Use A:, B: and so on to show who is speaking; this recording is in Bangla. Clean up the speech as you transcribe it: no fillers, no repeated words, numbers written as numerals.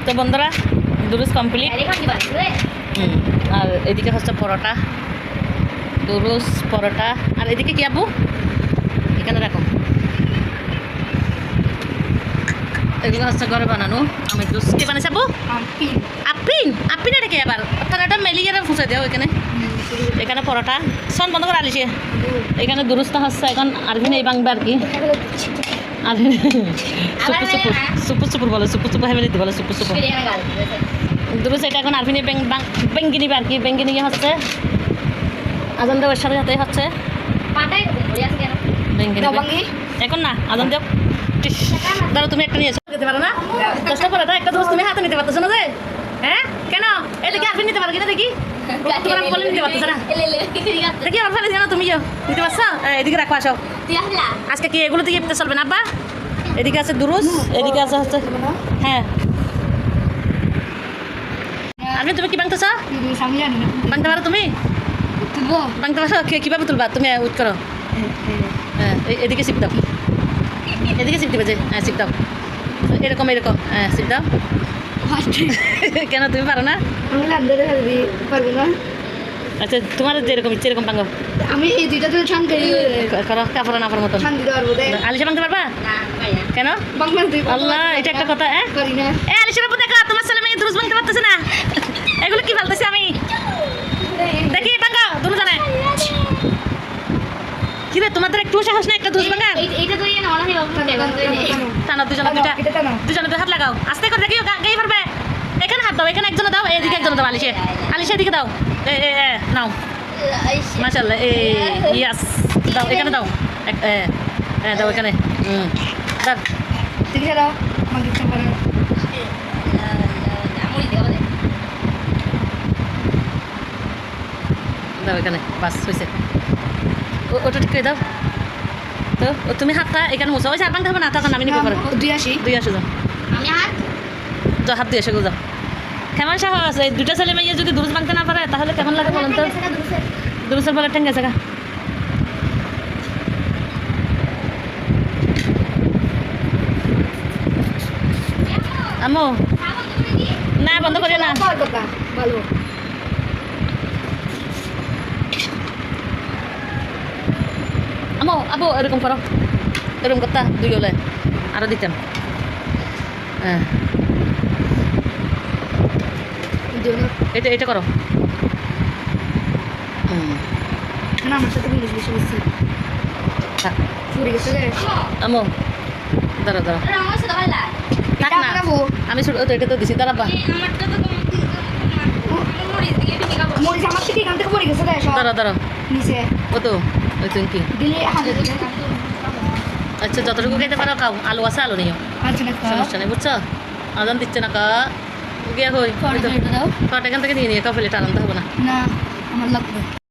A: তো বন্ধুরা দুরুস কমপ্লিট। আর এদিকে হচ্ছে পরোটা, দুরুস পরোটা। আর এদিকে কি আবু এখানে রাখো, এগুলো হচ্ছে ঘরে বানানো আমি জুস। কে বানাইছে আবু? আপিন। আপিন এটা কি আবার তার এটা মেলিয়ে ফুসে দেও এখানে। এখানে পরোটা সন বন্ধ করে আলিছে। এখানে দুরুসটা হচ্ছে এখন আরভিন এই বাংবে আর কি। আরভিন সুপুর সুপুর বলে, সুপুর সুপুর হেবে দিতে বলে, সুপুর সুপুর। দুরুস এটা এখন আরভিন বেঙ্গি নিবে আর কি। বেঙ্গি নিয়ে হচ্ছে আজান দেওয়ার সাথে সাথে হচ্ছে বেঙ্গি নিবে। এখন না আজান দেও। ধরো তুমি একটা নিয়েছো, দিতে পারো না? চেষ্টা করো একটা দোষ তুমি হাতে নিতে পারতেছো না যে? হ্যাঁ কেন? এদিকে আরভিন নিতে পারো কিনা দেখি। তোমার বলে নিতে পারতেছো না দেখি। আমার ফেলে জানো তুমিও নিতে পারছো? এদিকে রাখো, আসো। আজকে কি এগুলো দিয়ে চলবে না আব্বা? এদিকে আছে দুরুস, এদিকে আছে হচ্ছে হ্যাঁ। আরভিন তুমি কি বাংতেছ? বাংতে পারো তুমি? বাংতে পারো? কীভাবে তুলবা তুমি? উঠ করো। হ্যাঁ এদিকে শিখ দাও, এদিকে শিখ দিবে যে। হ্যাঁ শিখ দাও, এরকম এরকম। হ্যাঁ শিখ দাও। কেন তুমি পারো না? আচ্ছা তোমার যেরকম ইচ্ছে এরকম ভাঙো।
B: আমি এই দুইটা তো ছান করি
A: করো কাপড় নাপার মতন।
B: ছান দিতে পারবো দেখ।
A: আলিশা ভাঙতে পারবা? কেন?
B: বাংলা দুই
A: আল্লাহ এটা একটা কথা।
B: করি না।
A: আলিশা বাবু দেখো তোমার ছেলে মেয়ে দুরুস ভাঙতে পারতেছে না। এগুলো কি ফালতেছি আমি দেখি। ভাঙো দুরু জানে কি রে? তোমাদের একটু সাহস না একটা দুরুস ভাঙা?
B: এইটা তো ইয়ে না অনানি বাবু
A: টানো দুজনে দুইটা, দুজনে দুই হাত লাগাও আস্তে করে। দেখিও গাই পারবে। এখানে হাত দাও, এখানে একজনে দাও, এদিকে একজনে দাও। আলিশা আলিশা এদিকে দাও। নাও মাশাআল্লাহ। ইয়াস দাও, এখানে দাও। দাও এখানে। দাও
B: ঠিক আছে দাও আমাকে ইচ্ছা করে
A: দাও এখানে। বাস হয়েছে। ওটা ঠিক করে দাও তো। তুমি হাতটা এখানে মুছো। ওই আর ভাঙতে হবে না, তখন আমি নিতে পারো। 2 আসো যাও,
B: আমি হাত
A: তো হাত 2 আসো যাও। কেমন সাহস? এই দুটো ছেলে মেয়ে যদি দুরুস ভাঙতে না পারে তাহলে কেমন লাগে বলুন তো? দুরুসের বলে ঠেঙ্গে গেছে গা। আম্মু না বন্ধ করি না।
B: ভালো
A: আম্মু আবু এরকম করো, এরকম করতা দুই হলে আরো দিতাম। হ্যাঁ এটা এটা করো।
B: না আমার সাথে ইংলিশ বেশি বেশি ফুরে গেছে রে
A: আম্মু দাঁড়া দাঁড়া থাক না। আমি ছোট তো এটা তো দিছি। দাঁড়াবা
B: মরিচ আমার থেকে এখান থেকে পড়ে গেছে রে সব।
A: দাঁড়া দাঁড়া
B: নিচে
A: ও তো ওই তুমি কি
B: দিলে হাতে দিলে।
A: আচ্ছা যতটুকু খেতে পারো খাও। আলু আছে আলু নিও,
B: আচ্ছা না
A: সমস্যা নেই বুঝছো? আজান দিচ্ছে না কা গিয়া হই
B: দাও
A: এখান থেকে নিয়ে নিয়ে কাউ ফেলে আনন্দ হবে না।
B: না আমার লাগবে।